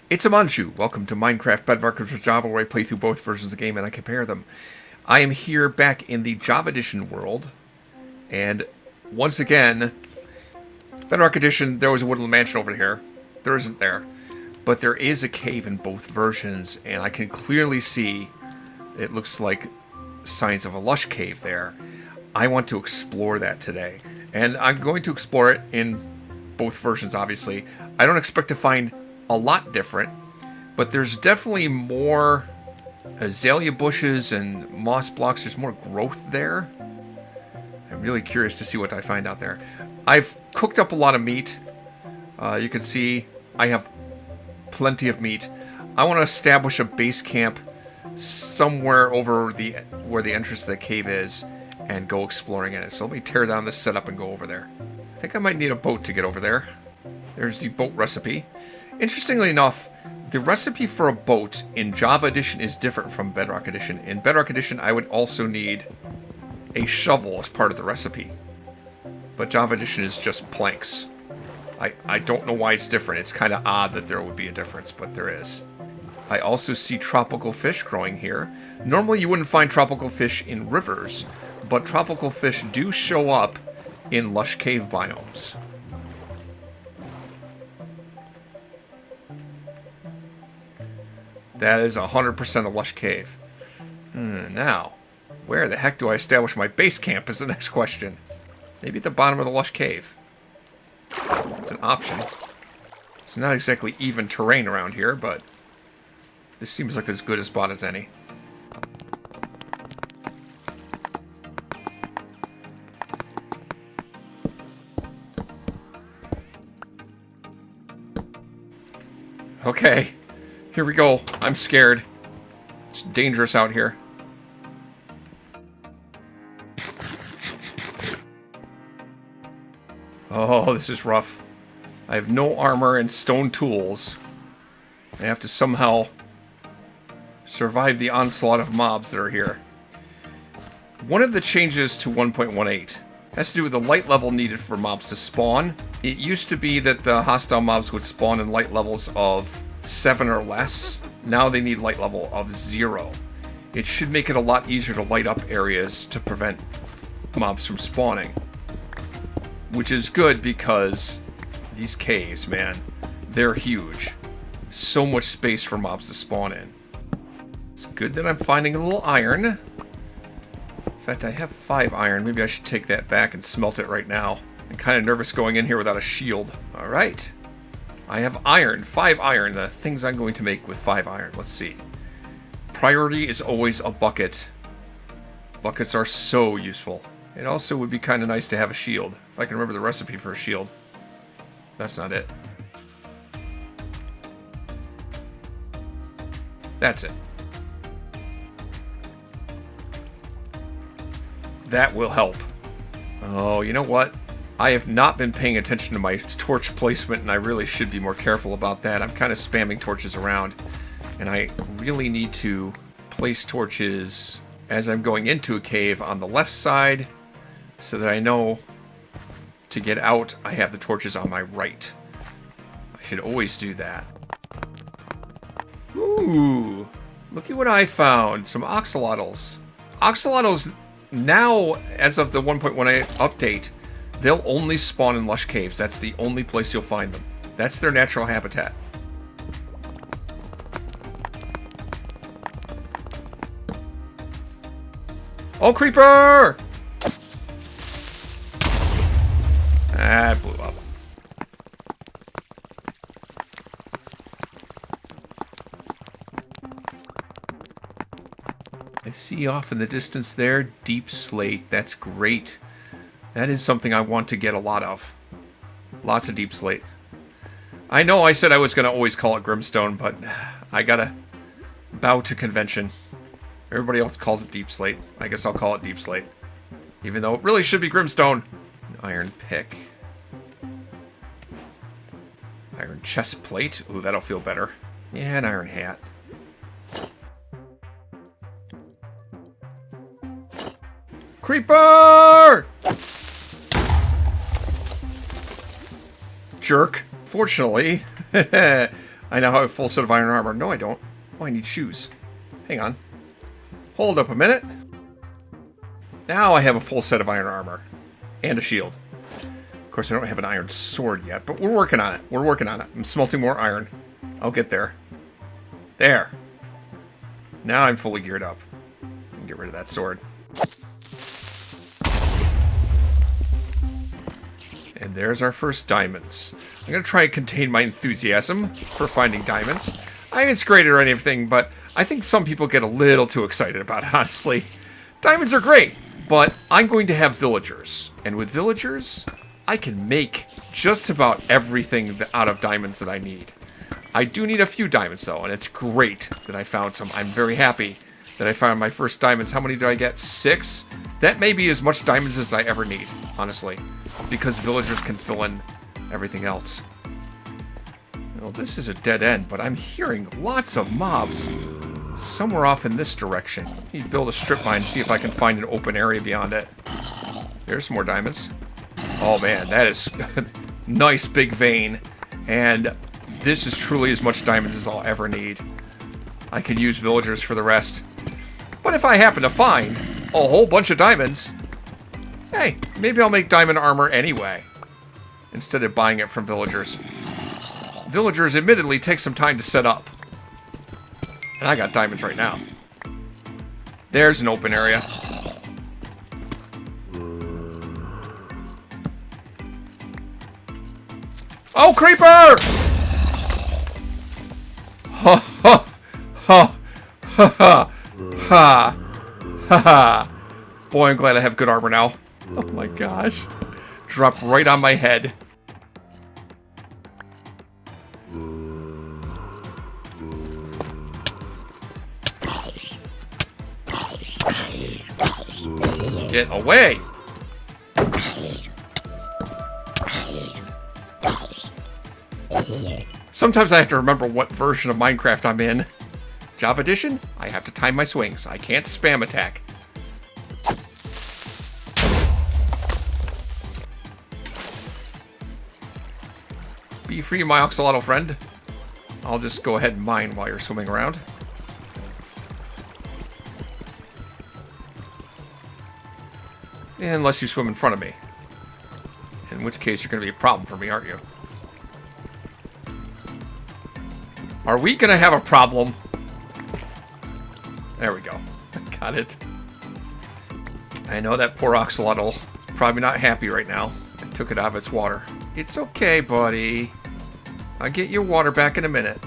It's Amanju. Welcome to Minecraft Bedrock versus Java, where I play through both versions of the game and I compare them. I am here back in the Java Edition world, and once again, Bedrock Edition, there was a woodland mansion over here. There isn't there. But there is a cave in both versions, and I can clearly see it looks like signs of a lush cave there. I want to explore that today, and I'm going to explore it in both versions, obviously. I don't expect to find a lot different, but there's definitely more azalea bushes and moss blocks. There's more growth there. I'm really curious to see what I find out there. I've cooked up a lot of meat. You can see I have plenty of meat. I want to establish a base camp somewhere over where the entrance to the cave is and go exploring in it. So let me tear down this setup and go over there. I think I might need a boat to get over there. There's the boat recipe. Interestingly enough, the recipe for a boat in Java Edition is different from Bedrock Edition. In Bedrock Edition, I would also need a shovel as part of the recipe. But Java Edition is just planks. I don't know why it's different. It's kind of odd that there would be a difference, but there is. I also see tropical fish growing here. Normally you wouldn't find tropical fish in rivers, but tropical fish do show up in lush cave biomes. That is 100% a lush cave. Now, where the heck do I establish my base camp is the next question. Maybe at the bottom of the lush cave. That's an option. It's not exactly even terrain around here, but this seems like as good a spot as any. Okay. Here we go. I'm scared. It's dangerous out here. Oh, this is rough. I have no armor and stone tools. I have to somehow survive the onslaught of mobs that are here. One of the changes to 1.18 has to do with the light level needed for mobs to spawn. It used to be that the hostile mobs would spawn in light levels of 7 or less. Now they need light level of 0. It should make it a lot easier to light up areas to prevent mobs from spawning. Which is good because these caves, man, they're huge. So much space for mobs to spawn in. It's good that I'm finding a little iron. In fact, I have 5 iron. Maybe I should take that back and smelt it right now. I'm kind of nervous going in here without a shield. All right. I have iron, 5 iron, the things I'm going to make with 5 iron. Let's see. Priority is always a bucket. Buckets are so useful. It also would be kind of nice to have a shield, if I can remember the recipe for a shield. That's not it. That's it. That will help. Oh, you know what? I have not been paying attention to my torch placement, and I really should be more careful about that. I'm kind of spamming torches around, and I really need to place torches as I'm going into a cave on the left side, so that I know to get out, I have the torches on my right. I should always do that. Ooh, look at what I found. Some axolotls. Axolotls now, as of the 1.18 update, they'll only spawn in lush caves. That's the only place you'll find them. That's their natural habitat. Oh, creeper! Ah, it blew up. I see off in the distance there, deep slate. That's great. That is something I want to get a lot of. Lots of deep slate. I know I said I was going to always call it Grimstone, but I gotta bow to convention. Everybody else calls it deep slate. I guess I'll call it deep slate. Even though it really should be Grimstone. An iron pick. Iron chest plate. Ooh, that'll feel better. Yeah, an iron hat. Creeper! Jerk. Fortunately, I now have a full set of iron armor. No, I don't. Oh, I need shoes. Hang on. Hold up a minute. Now I have a full set of iron armor. And a shield. Of course, I don't have an iron sword yet, but we're working on it. We're working on it. I'm smelting more iron. I'll get there. There. Now I'm fully geared up. I can get rid of that sword. And there's our first diamonds. I'm going to try and contain my enthusiasm for finding diamonds. I think it's great or anything, but I think some people get a little too excited about it, honestly. Diamonds are great, but I'm going to have villagers. And with villagers, I can make just about everything out of diamonds that I need. I do need a few diamonds, though, and it's great that I found some. I'm very happy that I found my first diamonds. How many did I get? 6? That may be as much diamonds as I ever need, honestly, because villagers can fill in everything else. Well, this is a dead end, but I'm hearing lots of mobs somewhere off in this direction. I need to build a strip mine and see if I can find an open area beyond it. There's some more diamonds. Oh man, that is nice big vein. And this is truly as much diamonds as I'll ever need. I can use villagers for the rest. But if I happen to find a whole bunch of diamonds, hey, maybe I'll make diamond armor anyway, instead of buying it from villagers. Villagers admittedly take some time to set up. And I got diamonds right now. There's an open area. Oh, creeper! Ha ha ha ha ha ha ha. Boy, I'm glad I have good armor now. Oh my gosh. Dropped right on my head. Get away! Sometimes I have to remember what version of Minecraft I'm in. Java Edition? I have to time my swings. I can't spam attack. Be free, my oxalotl friend. I'll just go ahead and mine while you're swimming around. Unless you swim in front of me. In which case you're going to be a problem for me, aren't you? Are we going to have a problem? There we go. Got it. I know that poor oxalotl is probably not happy right now. I took it out of its water. It's okay, buddy. I'll get your water back in a minute.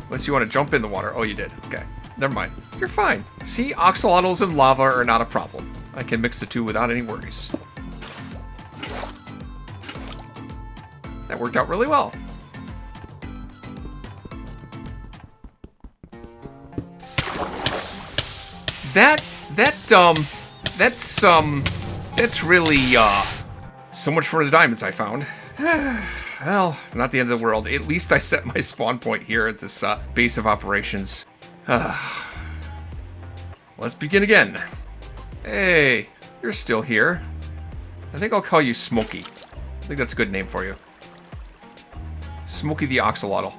Unless you want to jump in the water. Oh, you did. Okay. Never mind. You're fine. See, oxalotls and lava are not a problem. I can mix the two without any worries. That worked out really well. That's really, so much for the diamonds I found. Well, not the end of the world. At least I set my spawn point here at this, base of operations. Let's begin again. Hey, you're still here. I think I'll call you Smokey. I think that's a good name for you. Smokey the Oxalotl.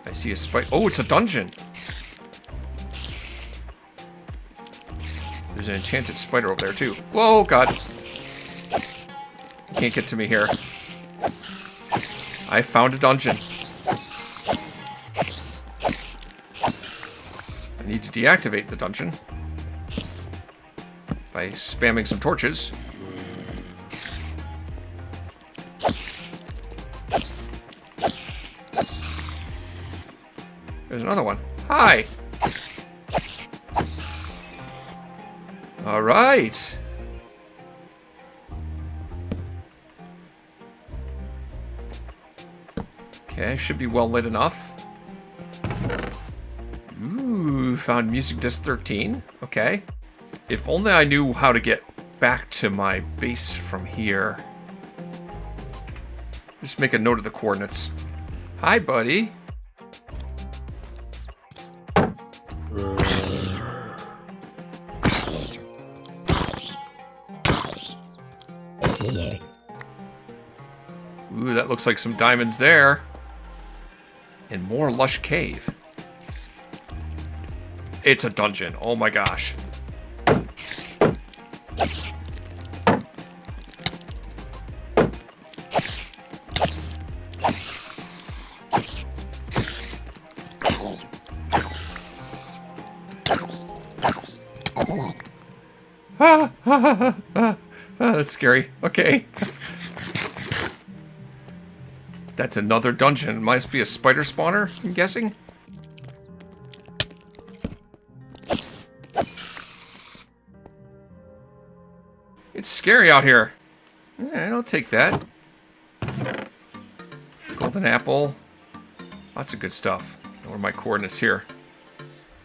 I see a spider. Oh, it's a dungeon. There's an enchanted spider over there, too. Whoa, God. Can't get to me here. I found a dungeon. I need to deactivate the dungeon by spamming some torches. There's another one. Hi! Alright! Okay, should be well lit enough. Ooh, found music disc 13. Okay. If only I knew how to get back to my base from here. Just make a note of the coordinates. Hi, buddy. Ooh, that looks like some diamonds there. And more lush cave. It's a dungeon. Oh my gosh. That's scary. Okay. That's another dungeon. Must be a spider spawner, I'm guessing. It's scary out here. Yeah, I'll take that. Golden apple. Lots of good stuff. What are my coordinates here?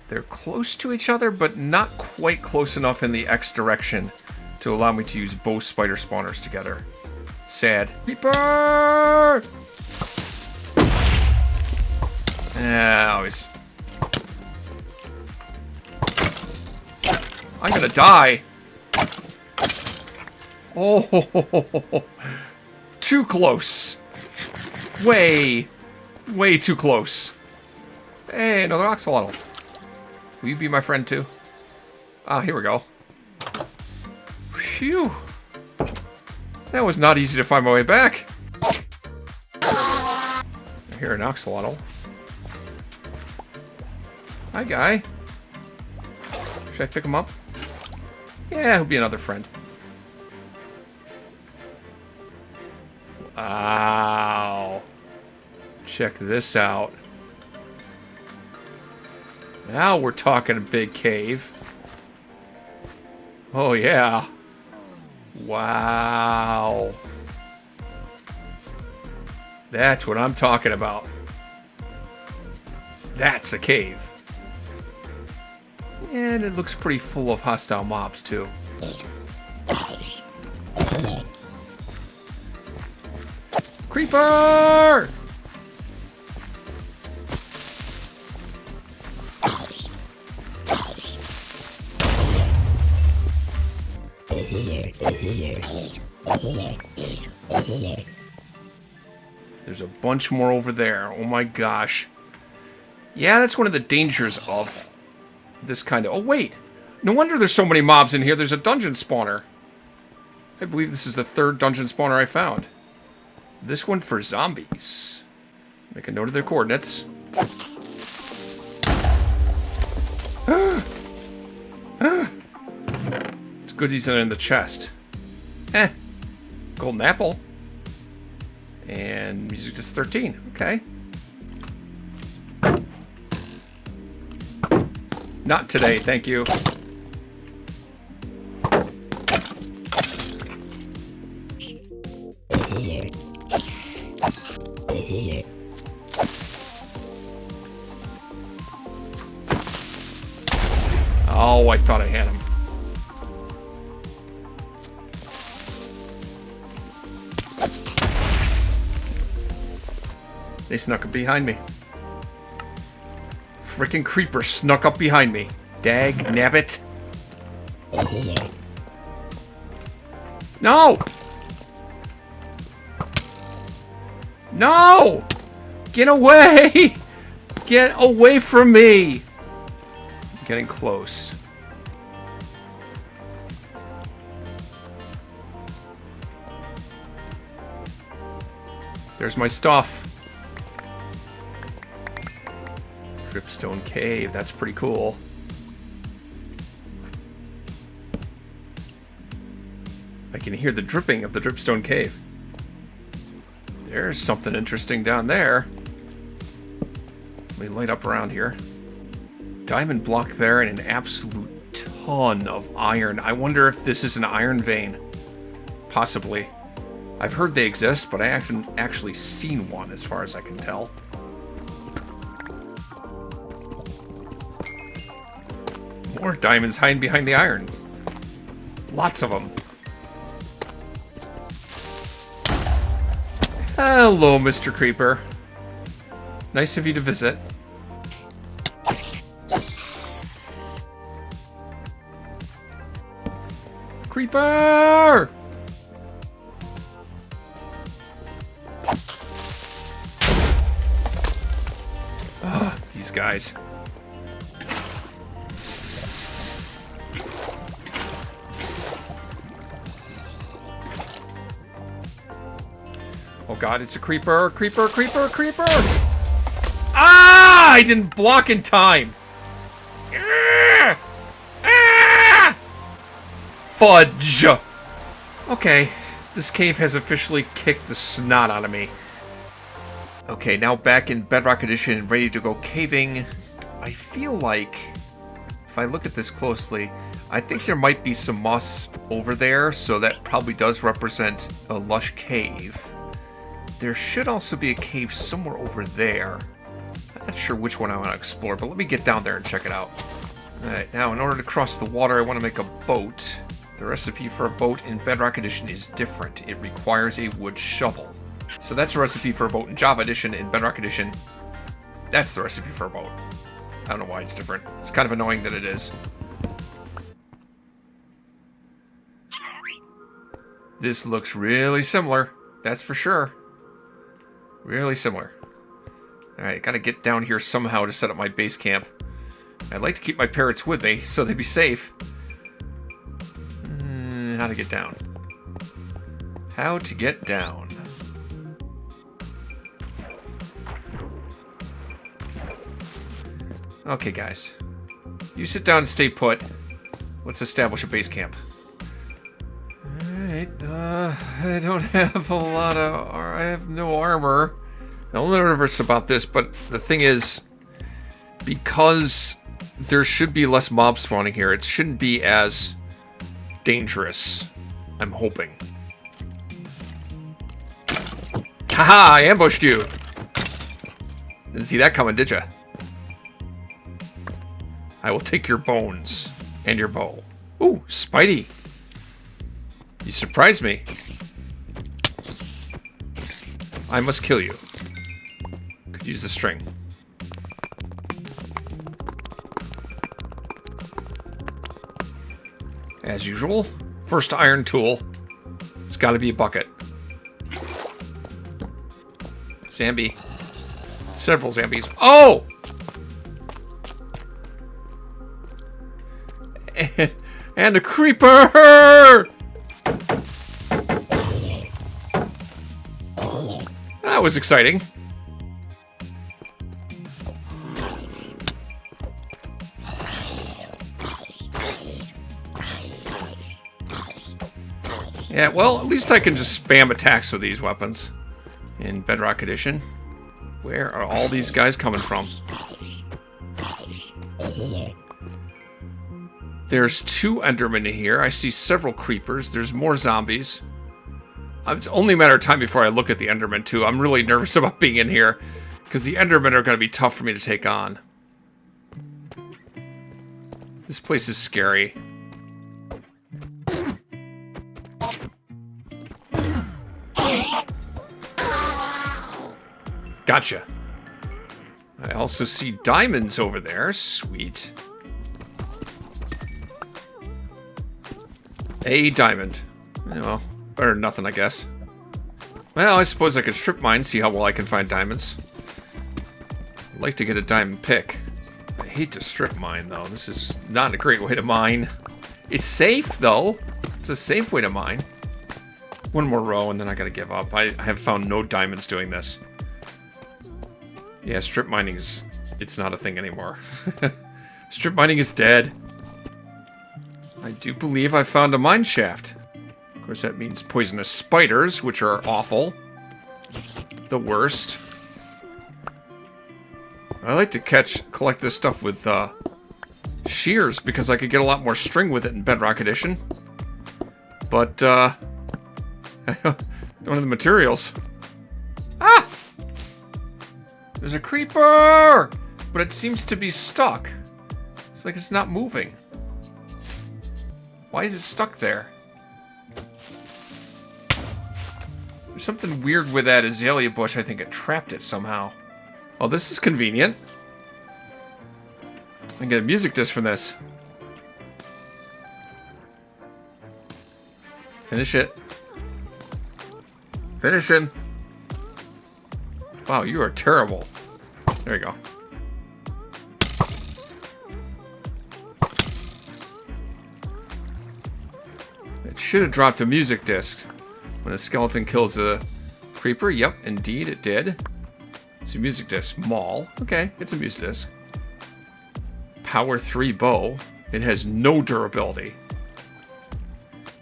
They're close to each other, but not quite close enough in the X direction to allow me to use both spider spawners together. Sad. Creeper! Oh, I'm gonna die. Oh, too close. Way too close. Hey, another axolotl. Will you be my friend too? Ah, here we go. Phew. That was not easy to find my way back. I hear an axolotl. Hi, guy. Should I pick him up? Yeah, he'll be another friend. Wow. Check this out. Now we're talking a big cave. Oh, yeah. Wow. That's what I'm talking about. That's a cave. And it looks pretty full of hostile mobs, too. Creeper! There's a bunch more over there. Oh my gosh. Yeah, that's one of the dangers of this kind of... Oh, wait. No wonder there's so many mobs in here. There's a dungeon spawner. I believe this is the third dungeon spawner I found. This one for zombies. Make a note of their coordinates. It's good he's not in the chest. Golden apple. And music is 13. Okay. Not today, thank you. Oh, I thought I had him. They snuck up behind me. Frickin' creeper snuck up behind me. Dag nabbit. No! No! Get away! Get away from me! I'm getting close. There's my stuff. Dripstone cave, that's pretty cool. I can hear the dripping of the dripstone cave. There's something interesting down there. Let me light up around here. Diamond block there and an absolute ton of iron. I wonder if this is an iron vein. Possibly. I've heard they exist, but I haven't actually seen one as far as I can tell. More diamonds hiding behind the iron. Lots of them. Hello, Mr. Creeper. Nice of you to visit. Creeper! these guys. Oh god, it's a creeper, creeper, creeper, creeper! Ah! I didn't block in time. Ah! Ah! Fudge! Okay, this cave has officially kicked the snot out of me. Okay, now back in Bedrock Edition, ready to go caving. I feel like, if I look at this closely, I think there might be some moss over there, so that probably does represent a lush cave. There should also be a cave somewhere over there. I'm not sure which one I want to explore, but let me get down there and check it out. Alright, now in order to cross the water, I want to make a boat. The recipe for a boat in Bedrock Edition is different. It requires a wood shovel. So that's the recipe for a boat in Java Edition. In Bedrock Edition, that's the recipe for a boat. I don't know why it's different. It's kind of annoying that it is. This looks really similar, that's for sure. Really similar. Alright, gotta get down here somehow to set up my base camp. I'd like to keep my parrots with me, so they'd be safe. How to get down. How to get down. Okay, guys. You sit down and stay put. Let's establish a base camp. Alright, I don't have a lot of... I have no armor. I'm a little nervous about this, but the thing is, because there should be less mobs spawning here, it shouldn't be as dangerous. I'm hoping. Haha, I ambushed you! Didn't see that coming, did ya? I will take your bones and your bow. Ooh, Spidey! You surprised me. I must kill you. Could use the string. As usual, first iron tool. It's got to be a bucket. Zombie. Several zombies. Oh! And a creeper! That was exciting. Yeah, well, at least I can just spam attacks with these weapons in Bedrock Edition. Where are all these guys coming from? There's 2 Endermen in here. I see several creepers. There's more zombies. It's only a matter of time before I look at the Endermen, too. I'm really nervous about being in here, because the Endermen are going to be tough for me to take on. This place is scary. Gotcha. I also see diamonds over there. Sweet. A diamond. Well, better than nothing, I guess. Well, I suppose I could strip mine, see how well I can find diamonds. I'd like to get a diamond pick. I hate to strip mine, though. This is not a great way to mine. It's safe, though. It's a safe way to mine. One more row, and then I gotta give up. I have found no diamonds doing this. Yeah, strip mining is... it's not a thing anymore. Strip mining is dead. I do believe I found a mine shaft. Of course, that means poisonous spiders, which are awful. The worst. I like to collect this stuff with shears, because I could get a lot more string with it in Bedrock Edition. But, I don't have the materials. Ah! There's a creeper! But it seems to be stuck. It's like it's not moving. Why is it stuck there? There's something weird with that azalea bush. I think it trapped it somehow. Oh, this is convenient. I can get a music disc from this. Finish it. Finish him. Wow, you are terrible. There you go. should have dropped a music disc when a skeleton kills a creeper. Yep, indeed it did. It's a music disc. Maul. Okay, it's a music disc. Power 3 bow. It has no durability.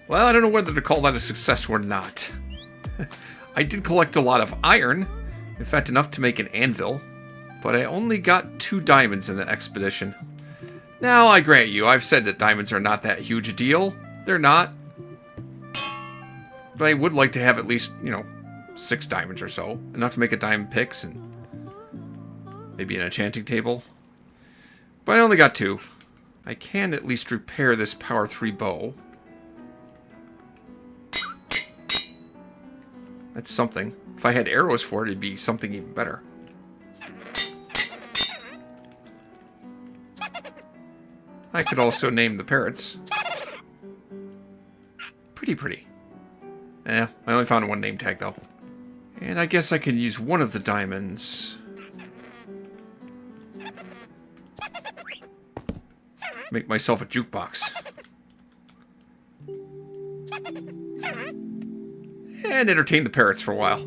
Well, I don't know whether to call that a success or not. I did collect a lot of iron. In fact, enough to make an anvil. But I only got 2 diamonds in the expedition. Now, I grant you, I've said that diamonds are not that huge a deal. They're not. But I would like to have at least, 6 diamonds or so. Enough to make a diamond picks and maybe an enchanting table. But I only got 2. I can at least repair this power 3 bow. That's something. If I had arrows for it, it'd be something even better. I could also name the parrots. Pretty. I only found 1 name tag, though. And I guess I can use one of the diamonds. Make myself a jukebox. And entertain the parrots for a while.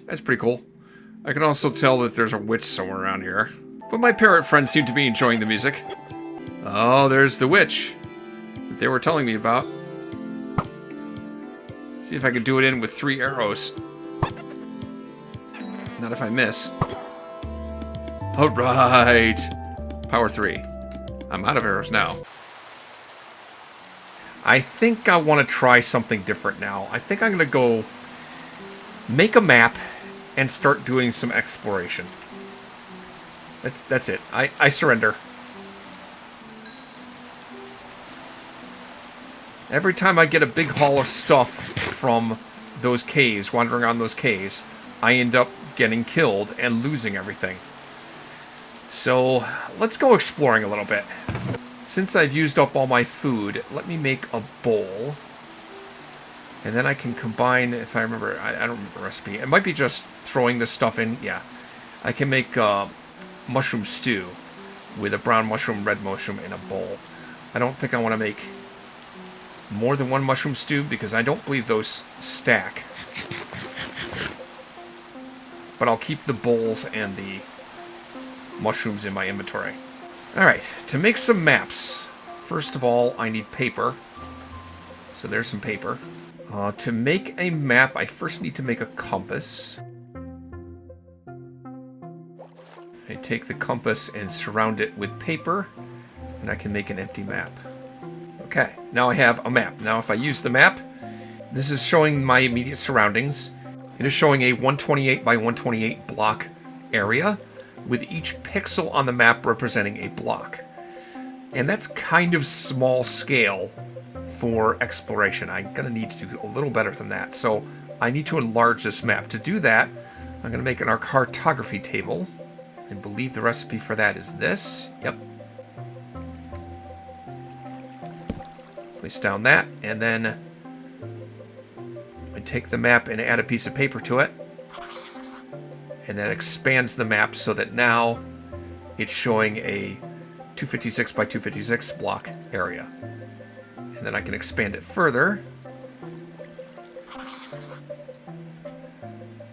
That's pretty cool. I can also tell that there's a witch somewhere around here. But my parrot friends seem to be enjoying the music. Oh, there's the witch that they were telling me about. See if I can do it in with 3 arrows. Not if I miss. Alright. Power 3. I'm out of arrows now. I think I want to try something different now. I think I'm going to go make a map and start doing some exploration. That's it. I surrender. Every time I get a big haul of stuff from those caves, wandering around those caves, I end up getting killed and losing everything. So, let's go exploring a little bit. Since I've used up all my food, let me make a bowl. And then I can combine, if I remember, I don't remember the recipe. It might be just throwing this stuff in. Yeah. I can make mushroom stew with a brown mushroom, red mushroom in a bowl. I don't think I want to make more than 1 mushroom stew because I don't believe those stack. But I'll keep the bowls and the mushrooms in my inventory. Alright, to make some maps, first of all, I need paper. So there's some paper. To make a map, I first need to make a compass. I take the compass and surround it with paper, and I can make an empty map. Okay, now I have a map. Now if I use the map, this is showing my immediate surroundings. It is showing a 128 by 128 block area, with each pixel on the map representing a block. And that's kind of small scale for exploration. I'm going to need to do a little better than that. So I need to enlarge this map. To do that, I'm going to make an cartography table. I believe the recipe for that is this. Yep. Place down that, and then I take the map and add a piece of paper to it. And that expands the map so that now it's showing a 256 by 256 block area. And then I can expand it further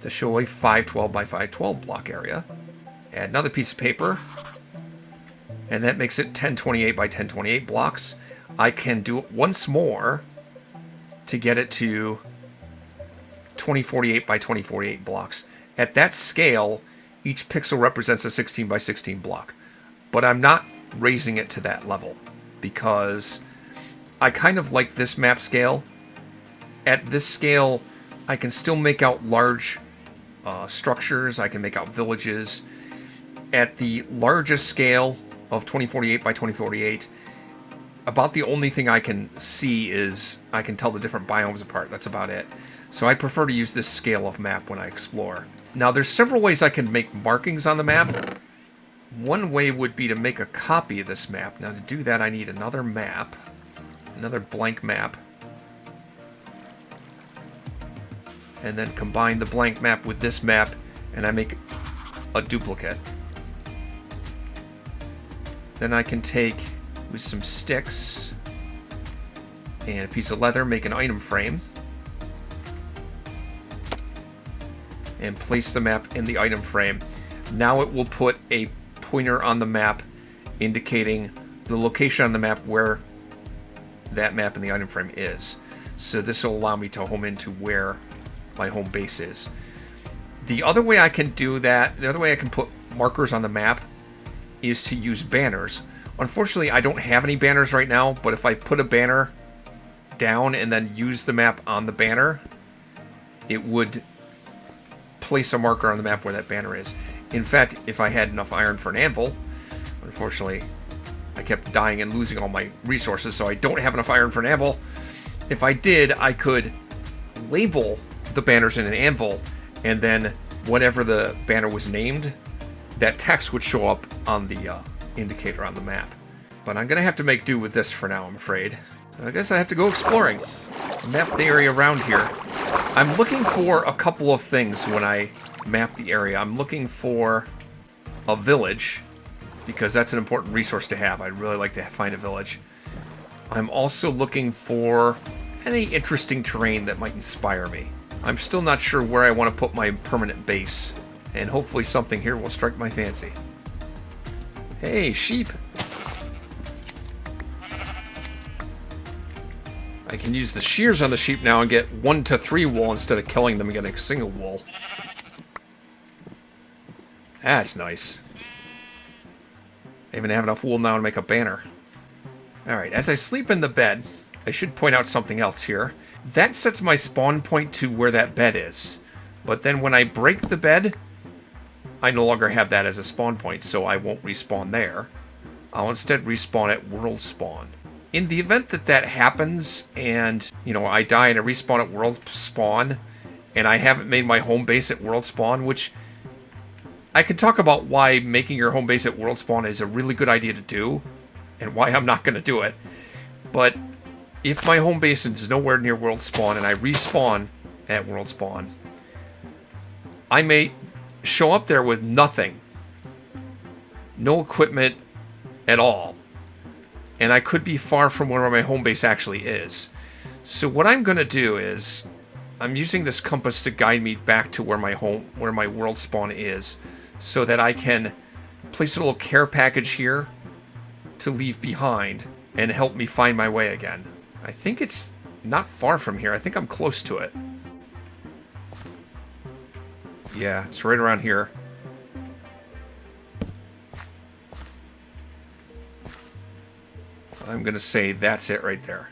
to show a 512 by 512 block area. Add another piece of paper, and that makes it 1028 by 1028 blocks. I can do it once more to get it to 2048 by 2048 blocks. At that scale, each pixel represents a 16 by 16 block. But I'm not raising it to that level because I kind of like this map scale. At this scale, I can still make out large structures. I can make out villages. At the largest scale of 2048 by 2048, about the only thing I can see is I can tell the different biomes apart. That's about it. So I prefer to use this scale of map when I explore. Now there's several ways I can make markings on the map. One way would be to make a copy of this map. Now to do that I need another map. Another blank map. And then combine the blank map with this map and I make a duplicate. Then I can take with some sticks And a piece of leather, make an item frame. And place the map in the item frame. Now it will put a pointer on the map indicating the location on the map where that map in the item frame is. So this will allow me to home into where my home base is. The other way I can do that, the other way I can put markers on the map is to use banners. Unfortunately, I don't have any banners right now, but if I put a banner down and then use the map on the banner, it would place a marker on the map where that banner is. In fact, if I had enough iron for an anvil, unfortunately, I kept dying and losing all my resources, so I don't have enough iron for an anvil. If I did, I could label the banners in an anvil, and then whatever the banner was named, that text would show up on the indicator on the map. But I'm going to have to make do with this for now, I'm afraid. I guess I have to go exploring. Map the area around here. I'm looking for a couple of things when I map the area. I'm looking for a village, because that's an important resource to have. I'd really like to find a village. I'm also looking for any interesting terrain that might inspire me. I'm still not sure where I want to put my permanent base, and hopefully something here will strike my fancy. Hey, sheep! I can use the shears on the sheep now and get 1 to 3 wool instead of killing them and getting a single wool. That's nice. I even have enough wool now to make a banner. Alright, as I sleep in the bed, I should point out something else here. That sets my spawn point to where that bed is. But then when I break the bed, I no longer have that as a spawn point, so I won't respawn there. I'll instead respawn at world spawn. In the event that that happens, and, I die and I respawn at world spawn, and I haven't made my home base at world spawn, which I could talk about why making your home base at world spawn is a really good idea to do, and why I'm not going to do it. But if my home base is nowhere near world spawn and I respawn at world spawn, I may show up there with nothing. No equipment at all. And I could be far from where my home base actually is. So what I'm going to do is, I'm using this compass to guide me back to where my world spawn is, so that I can place a little care package here to leave behind and help me find my way again. I think it's not far from here. I think I'm close to it. Yeah, it's right around here. I'm going to say that's it right there.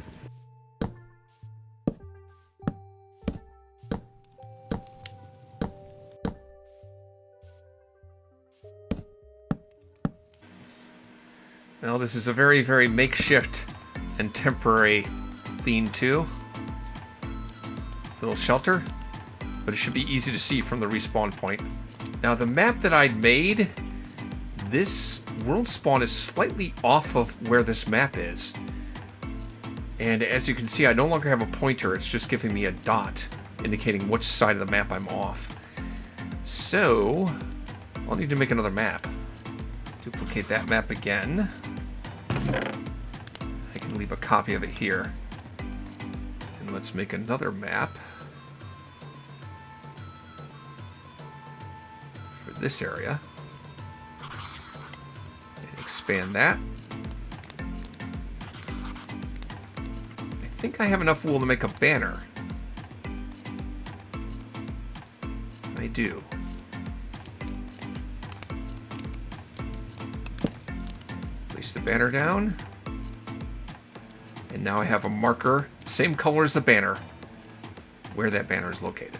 Well, this is a very, very makeshift and temporary lean-to. Little shelter, but it should be easy to see from the respawn point. Now, the map that I'd made, this world spawn is slightly off of where this map is. And as you can see, I no longer have a pointer. It's just giving me a dot, indicating which side of the map I'm off. So, I'll need to make another map. Duplicate that map again. I can leave a copy of it here. And let's make another map for this area. And expand that. I think I have enough wool to make a banner. I do. Place the banner down. And now I have a marker, same color as the banner, where that banner is located.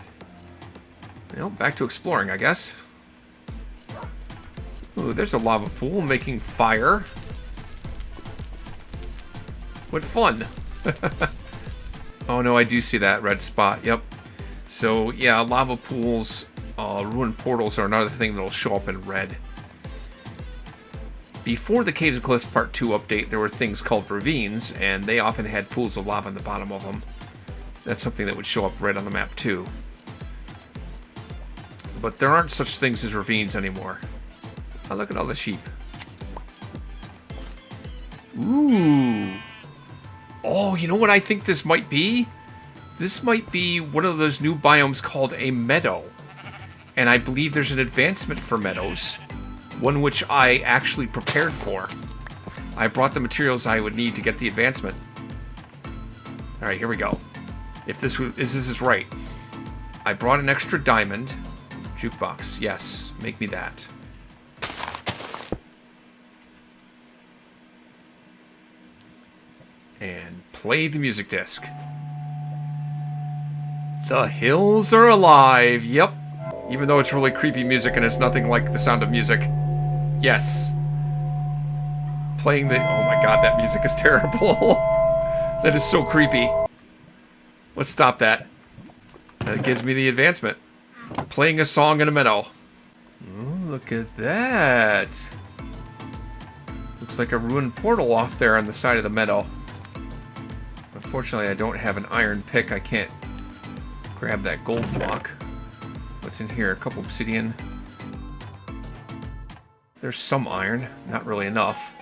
Well, back to exploring, I guess. Ooh, there's a lava pool making fire. What fun. Oh no, I do see that red spot, yep. So yeah, lava pools, ruined portals are another thing that'll show up in red. Before the Caves and Cliffs Part 2 update, there were things called ravines, and they often had pools of lava in the bottom of them. That's something that would show up red on the map too. But there aren't such things as ravines anymore. Oh, look at all the sheep. Ooh! Oh, you know what I think this might be? This might be one of those new biomes called a meadow. And I believe there's an advancement for meadows. One which I actually prepared for. I brought the materials I would need to get the advancement. Alright, here we go. If this is right. I brought an extra diamond. Jukebox, yes. Make me that. And play the music disc. The hills are alive. Yep. Even though it's really creepy music and it's nothing like the sound of music. Yes. Playing the... Oh my god, that music is terrible. That is so creepy. Let's stop that. That gives me the advancement. Playing a song in a meadow. Oh, look at that. Looks like a ruined portal off there on the side of the meadow. Unfortunately, I don't have an iron pick. I can't grab that gold block. What's in here? A couple obsidian. There's some iron. Not really enough.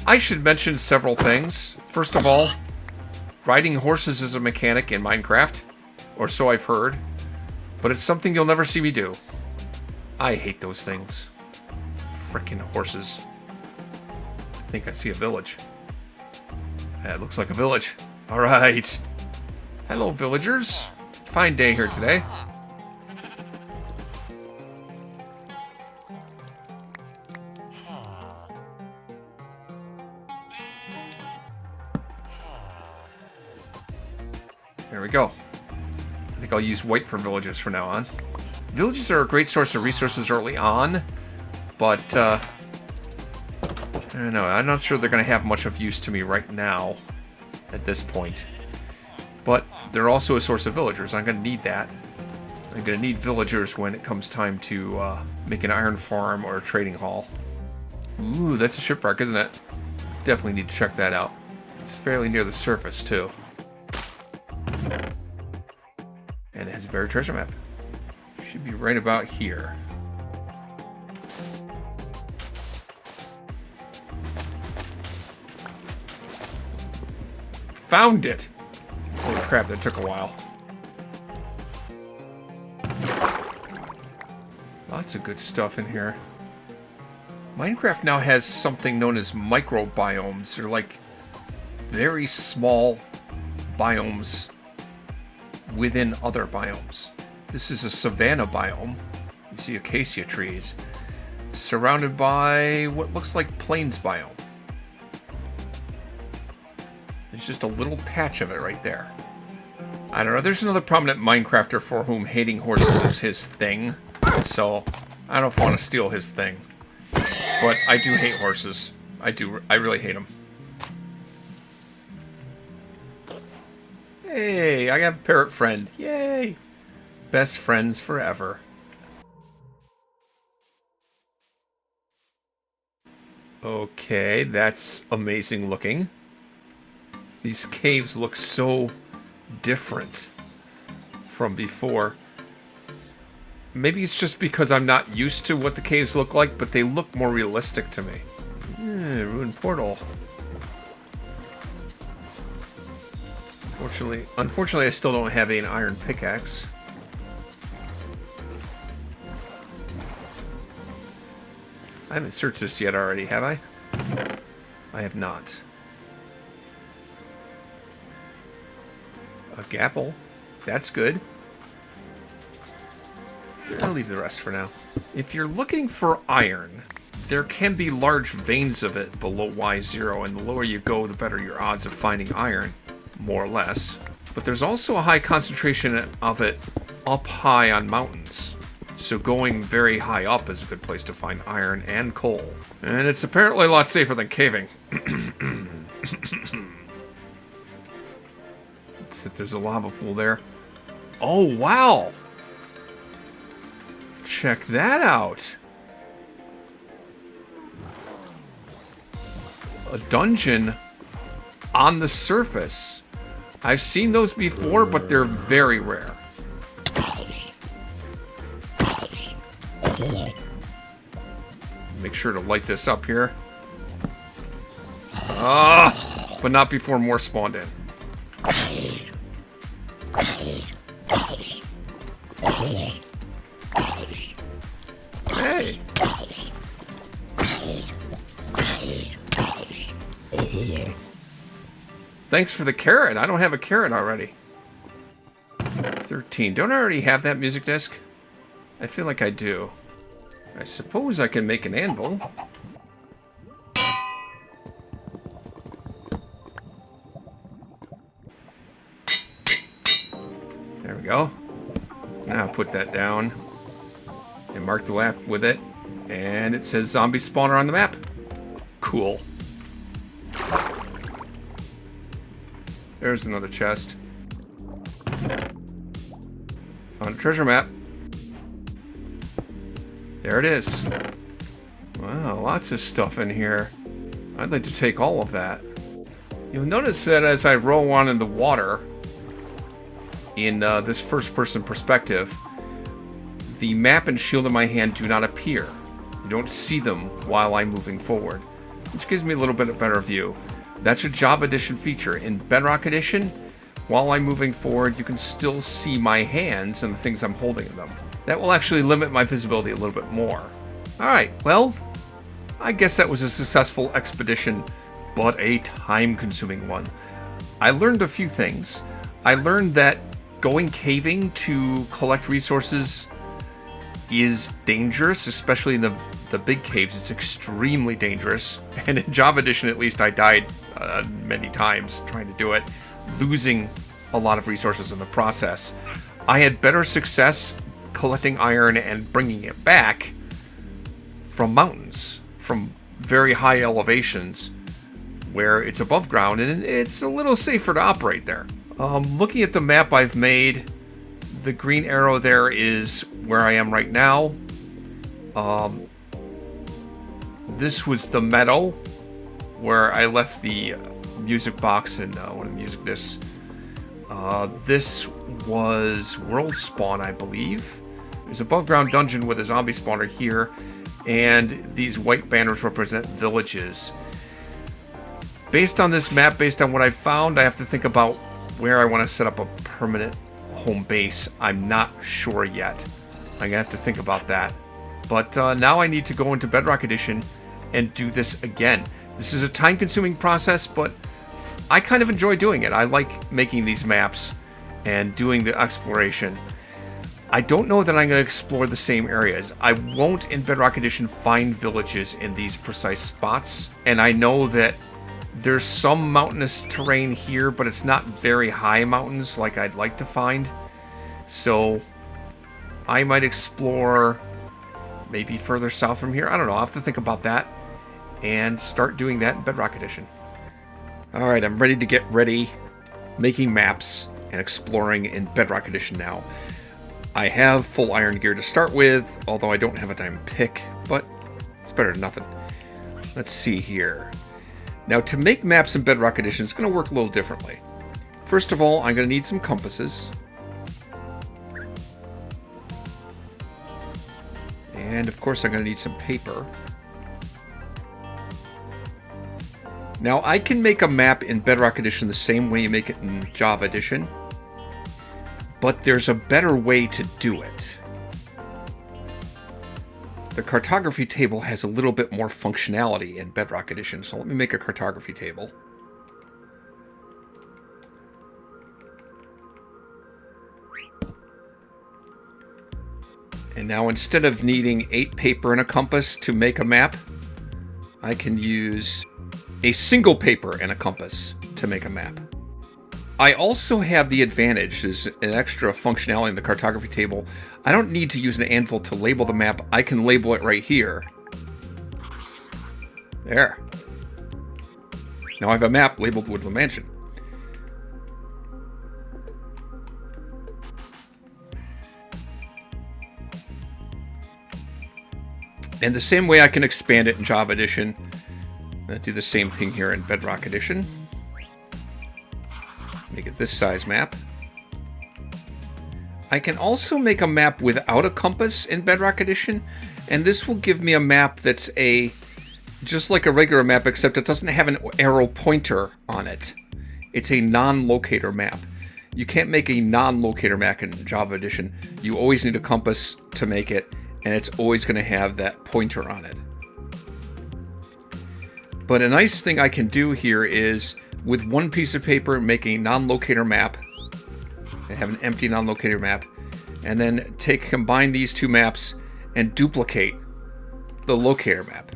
I should mention several things. First of all, riding horses is a mechanic in Minecraft. Or so I've heard. But it's something you'll never see me do. I hate those things. Frickin' horses. I think I see a village. That looks like a village. Alright. Hello, villagers. Fine day here today. There we go. I think I'll use white for villages from now on. Villages are a great source of resources early on, but I don't know. I'm not sure they're going to have much of use to me right now at this point. But they're also a source of villagers. I'm going to need that. I'm going to need villagers when it comes time to make an iron farm or a trading hall. Ooh, that's a shipwreck, isn't it? Definitely need to check that out. It's fairly near the surface, too. And it has a buried treasure map. Should be right about here. Found it! Holy crap, that took a while. Lots of good stuff in here. Minecraft now has something known as microbiomes. They're like very small biomes within other biomes. This is a savanna biome. You see acacia trees surrounded by what looks like plains biome. There's just a little patch of it right there. I don't know. There's another prominent Minecrafter for whom hating horses is his thing. So I don't want to steal his thing. But I do hate horses. I do. I really hate them. Hey, I have a parrot friend. Yay! Best friends forever. Okay, that's amazing looking. These caves look so different from before. Maybe it's just because I'm not used to what the caves look like, but they look more realistic to me. Ruined portal. Unfortunately, I still don't have an iron pickaxe. I haven't searched this yet already, have I? I have not. A gapple. That's good. I'll leave the rest for now. If you're looking for iron, there can be large veins of it below Y0, and the lower you go, the better your odds of finding iron, more or less. But there's also a high concentration of it up high on mountains. So going very high up is a good place to find iron and coal. And it's apparently a lot safer than caving. Let's see if there's a lava pool there. Oh, wow! Check that out. A dungeon on the surface I've seen those before, but they're very rare. Make sure to light this up here. But not before more spawned in. Hey. Thanks for the carrot. I don't have a carrot already. 13. Don't I already have that music disc? I feel like I do. I suppose I can make an anvil. There we go. Now put that down. And mark the map with it. And it says zombie spawner on the map. Cool. There's another chest. Found a treasure map. There it is. Wow, lots of stuff in here. I'd like to take all of that. You'll notice that as I roll on in the water, in this first-person perspective, the map and shield in my hand do not appear. You don't see them while I'm moving forward, which gives me a little bit of better view. That's a Java Edition feature. In Bedrock Edition, while I'm moving forward, you can still see my hands and the things I'm holding in them. That will actually limit my visibility a little bit more. Alright, well, I guess that was a successful expedition, but a time-consuming one. I learned a few things. I learned that going caving to collect resources is dangerous, especially in the big caves. It's extremely dangerous. And in Java Edition, at least, I died many times trying to do it, losing a lot of resources in the process. I had better success collecting iron and bringing it back from mountains, from very high elevations where it's above ground, and it's a little safer to operate there. Looking at the map I've made, the green arrow there is where I am right now. This was the meadow where I left the music box and one of the music discs. This was World Spawn, I believe. There's above ground dungeon with a zombie spawner here, and these white banners represent villages. Based on this map, based on what I've found, I have to think about where I want to set up a permanent home base. I'm not sure yet. I'm gonna have to think about that. But now I need to go into Bedrock Edition and do this again. This is a time-consuming process, but I kind of enjoy doing it. I like making these maps and doing the exploration. I don't know that I'm going to explore the same areas. I won't in Bedrock Edition find villages in these precise spots, and I know that there's some mountainous terrain here, but it's not very high mountains like I'd like to find. So I might explore maybe further south from here. I don't know. I'll have to think about that and start doing that in Bedrock Edition. Alright, I'm ready to get ready making maps and exploring in Bedrock Edition now. I have full iron gear to start with, although I don't have a diamond pick, but it's better than nothing. Let's see here. Now, to make maps in Bedrock Edition, it's going to work a little differently. First of all, I'm going to need some compasses. And, of course, I'm going to need some paper. Now, I can make a map in Bedrock Edition the same way you make it in Java Edition, but there's a better way to do it. The cartography table has a little bit more functionality in Bedrock Edition, so let me make a cartography table. And now instead of needing 8 paper and a compass to make a map, I can use a single paper and a compass to make a map. I also have the advantage, there's an extra functionality in the cartography table. I don't need to use an anvil to label the map. I can label it right here. There. Now I have a map labeled Woodland Mansion. And the same way I can expand it in Java Edition. I'll do the same thing here in Bedrock Edition. Make it this size map. I can also make a map without a compass in Bedrock Edition, and this will give me a map that's just like a regular map, except it doesn't have an arrow pointer on it. It's a non-locator map. You can't make a non-locator map in Java Edition. You always need a compass to make it, and it's always going to have that pointer on it. But a nice thing I can do here is, with one piece of paper, make a non-locator map. I have an empty non-locator map, and then combine these two maps and duplicate the locator map.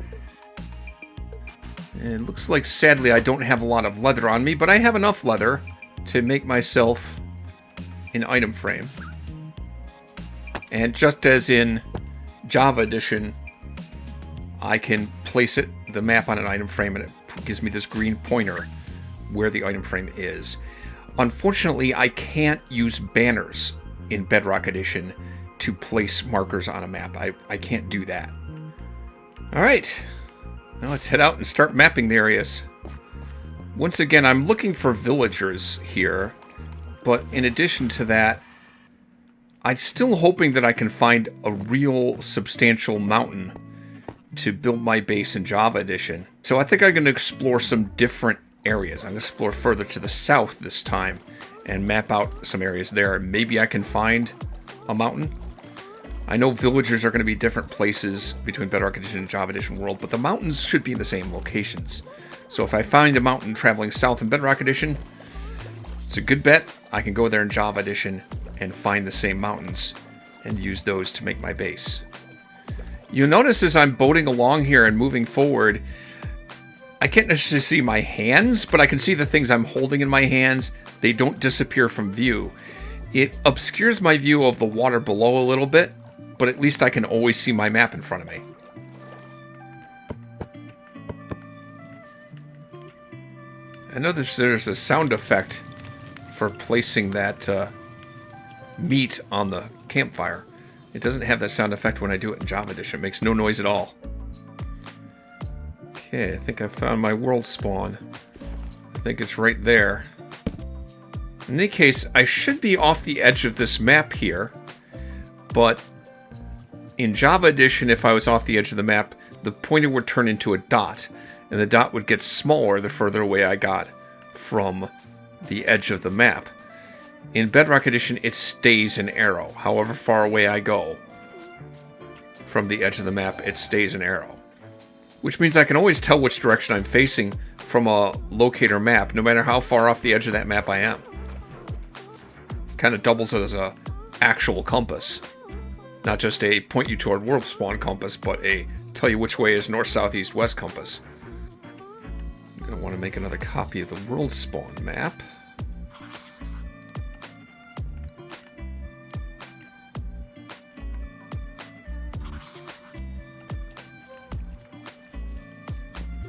And it looks like, sadly, I don't have a lot of leather on me, but I have enough leather to make myself an item frame. And just as in Java Edition, I can place the map on an item frame, and it gives me this green pointer where the item frame is. Unfortunately, I can't use banners in Bedrock Edition to place markers on a map. I can't do that. Alright, now let's head out and start mapping the areas. Once again, I'm looking for villagers here, but in addition to that, I'm still hoping that I can find a real substantial mountain to build my base in Java Edition. So I think I'm going to explore some different areas. I'm going to explore further to the south this time and map out some areas there. Maybe I can find a mountain. I know villagers are going to be different places between Bedrock Edition and Java Edition world, but the mountains should be in the same locations. So if I find a mountain traveling south in Bedrock Edition, it's a good bet I can go there in Java Edition and find the same mountains and use those to make my base. You'll notice as I'm boating along here and moving forward, I can't necessarily see my hands, but I can see the things I'm holding in my hands. They don't disappear from view. It obscures my view of the water below a little bit, but at least I can always see my map in front of me. I know there's a sound effect for placing that meat on the campfire. It doesn't have that sound effect when I do it in Java Edition. It makes no noise at all. Okay, I think I found my world spawn. I think it's right there. In any case, I should be off the edge of this map here, but in Java Edition, if I was off the edge of the map, the pointer would turn into a dot, and the dot would get smaller the further away I got from the edge of the map. In Bedrock Edition, it stays an arrow. However far away I go from the edge of the map, it stays an arrow. Which means I can always tell which direction I'm facing from a locator map, no matter how far off the edge of that map I am. Kind of doubles as a actual compass. Not just a point you toward world spawn compass, but a tell you which way is north, south, east, west compass. I'm going to want to make another copy of the world spawn map.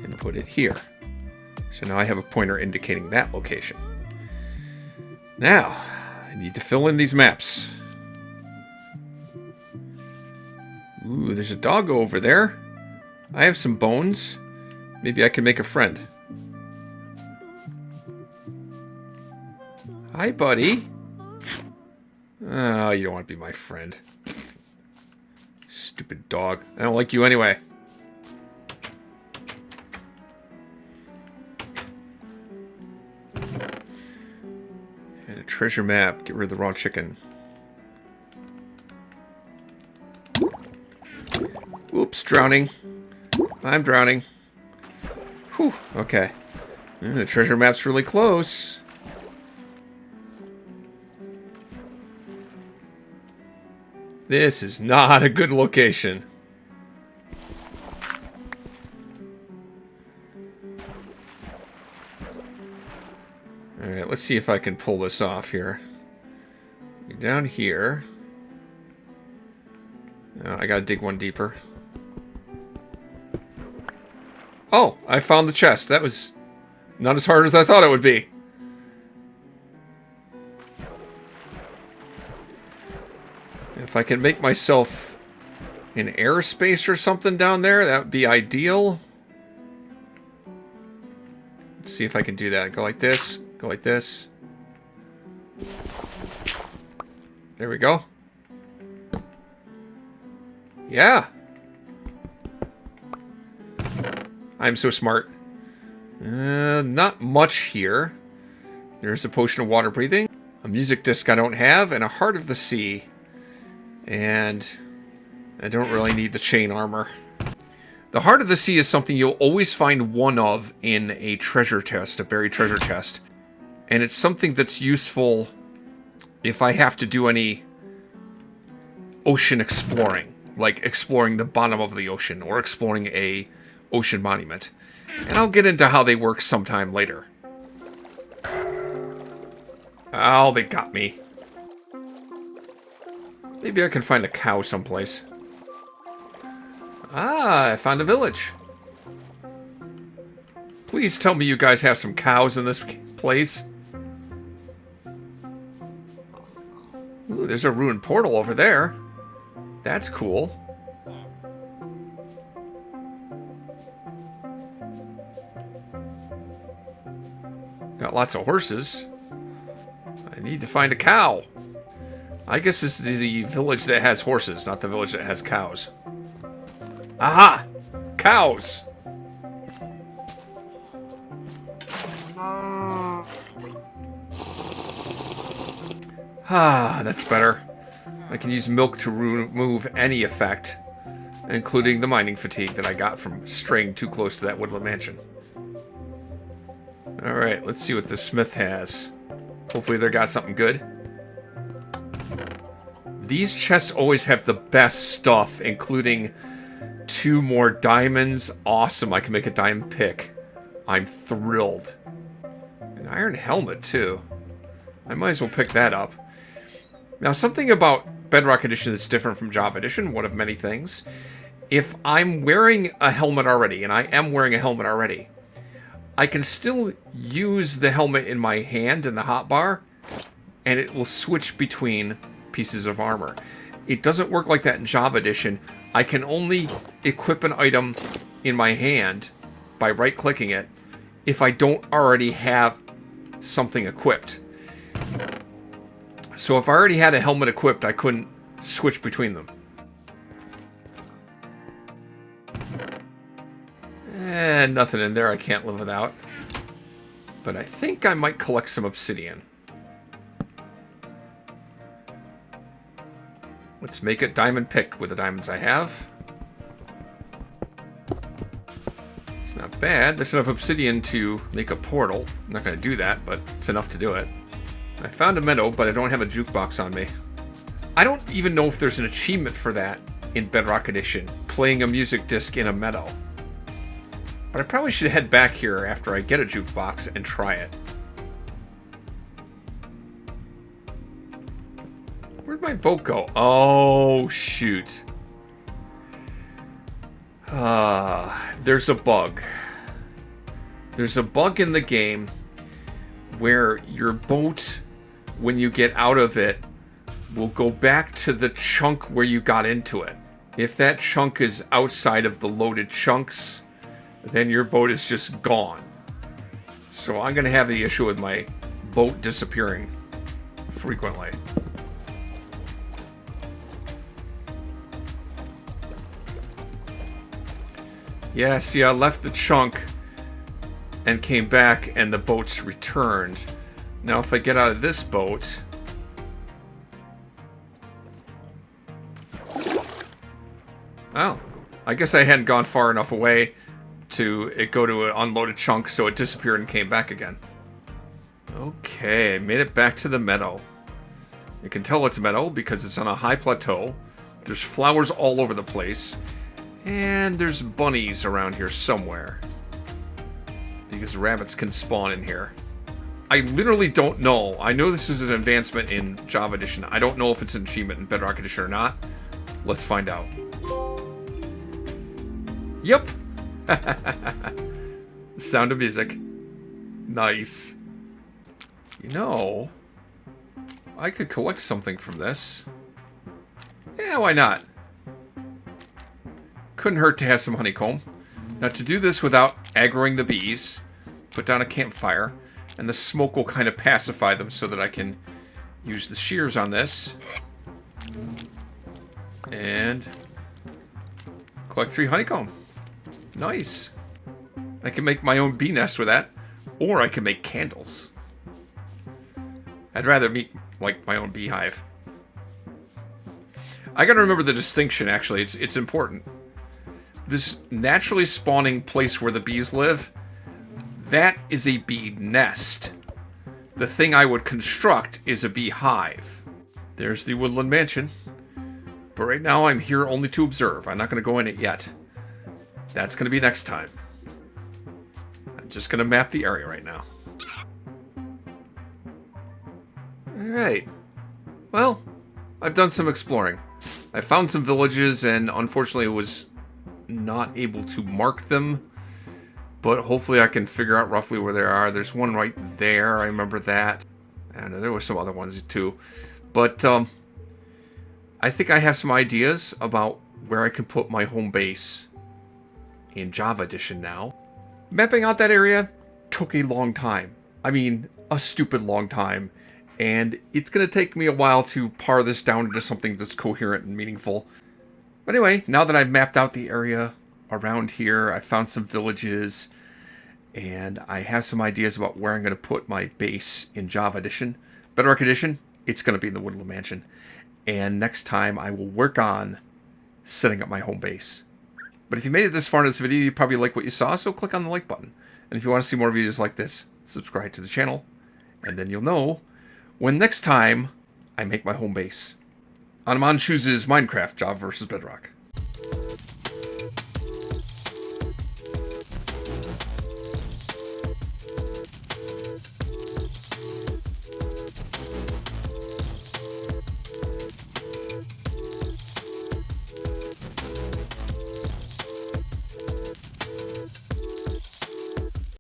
And put it here. So now I have a pointer indicating that location. Now, I need to fill in these maps. Ooh, there's a doggo over there. I have some bones. Maybe I can make a friend. Hi, buddy. Oh, you don't want to be my friend. Stupid dog. I don't like you anyway. And a treasure map. Get rid of the raw chicken. Oops, drowning. I'm drowning. Whew, okay. The treasure map's really close. This is not a good location. Alright, let's see if I can pull this off here. Down here. I gotta dig one deeper. Oh, I found the chest. That was not as hard as I thought it would be. If I can make myself an airspace or something down there, that would be ideal. Let's see if I can do that. Go like this. Go like this. There we go. Yeah. I'm so smart. Not much here. There's a potion of water breathing, a music disc I don't have, and a heart of the sea. And I don't really need the chain armor. The heart of the sea is something you'll always find one of in a treasure chest, a buried treasure chest. And it's something that's useful if I have to do any ocean exploring, like exploring the bottom of the ocean or exploring a ocean monument. And I'll get into how they work sometime later. Oh, they got me. Maybe I can find a cow someplace. Ah, I found a village. Please tell me you guys have some cows in this place. Ooh, there's a ruined portal over there. That's cool. Got lots of horses. I need to find a cow. I guess this is the village that has horses, not the village that has cows. Aha! Cows! Ah, that's better. I can use milk to remove any effect, including the mining fatigue that I got from straying too close to that woodland mansion. Alright, let's see what the smith has. Hopefully they got something good. These chests always have the best stuff, including 2 more diamonds. Awesome, I can make a diamond pick. I'm thrilled. An iron helmet, too. I might as well pick that up. Now, something about Bedrock Edition that's different from Java Edition, one of many things. If I'm wearing a helmet already, and I am wearing a helmet already, I can still use the helmet in my hand in the hotbar, and it will switch between pieces of armor. It doesn't work like that in Java Edition. I can only equip an item in my hand by right-clicking it if I don't already have something equipped. So if I already had a helmet equipped, I couldn't switch between them. And nothing in there I can't live without. But I think I might collect some obsidian. Let's make a diamond pick with the diamonds I have. It's not bad. There's enough obsidian to make a portal. I'm not going to do that, but it's enough to do it. I found a meadow, but I don't have a jukebox on me. I don't even know if there's an achievement for that in Bedrock Edition, playing a music disc in a meadow. But I probably should head back here after I get a jukebox and try it. Where'd my boat go? Oh, shoot. There's a bug. There's a bug in the game where your boat, when you get out of it, will go back to the chunk where you got into it. If that chunk is outside of the loaded chunks, then your boat is just gone. So I'm going to have the issue with my boat disappearing frequently. Yeah, see, I left the chunk and came back and the boat's returned. Now if I get out of this boat... Oh, I guess I hadn't gone far enough away to it go to an unloaded chunk, so it disappeared and came back again. Okay, I made it back to the meadow. You can tell it's a meadow because it's on a high plateau. There's flowers all over the place. And there's bunnies around here somewhere. Because rabbits can spawn in here. I literally don't know. I know this is an advancement in Java Edition. I don't know if it's an achievement in Bedrock Edition or not. Let's find out. Yep. Sound of music. Nice. You know, I could collect something from this. Yeah, why not? Couldn't hurt to have some honeycomb. Now to do this without aggroing the bees, put down a campfire, and the smoke will kind of pacify them so that I can use the shears on this. And collect 3 honeycomb. Nice. I can make my own bee nest with that. Or I can make candles. I'd rather make like my own beehive. I gotta remember the distinction, actually. It's important. This naturally spawning place where the bees live, that is a bee nest. The thing I would construct is a beehive. There's the woodland mansion. But right now I'm here only to observe. I'm not going to go in it yet. That's going to be next time. I'm just going to map the area right now. Alright. Well, I've done some exploring. I found some villages and unfortunately was not able to mark them. But hopefully I can figure out roughly where they are. There's one right there. I remember that. I don't know, there were some other ones too. But I think I have some ideas about where I can put my home base in Java Edition now. Mapping out that area took a long time. I mean, a stupid long time. And it's going to take me a while to pare this down into something that's coherent and meaningful. But anyway, now that I've mapped out the area around here, I found some villages, and I have some ideas about where I'm going to put my base in Java Edition. Bedrock Edition, it's going to be in the Woodland Mansion. And next time I will work on setting up my home base. But if you made it this far in this video, you probably like what you saw, so click on the like button. And if you want to see more videos like this, subscribe to the channel, and then you'll know when next time I make my home base. On Chooses Minecraft, Java versus Bedrock.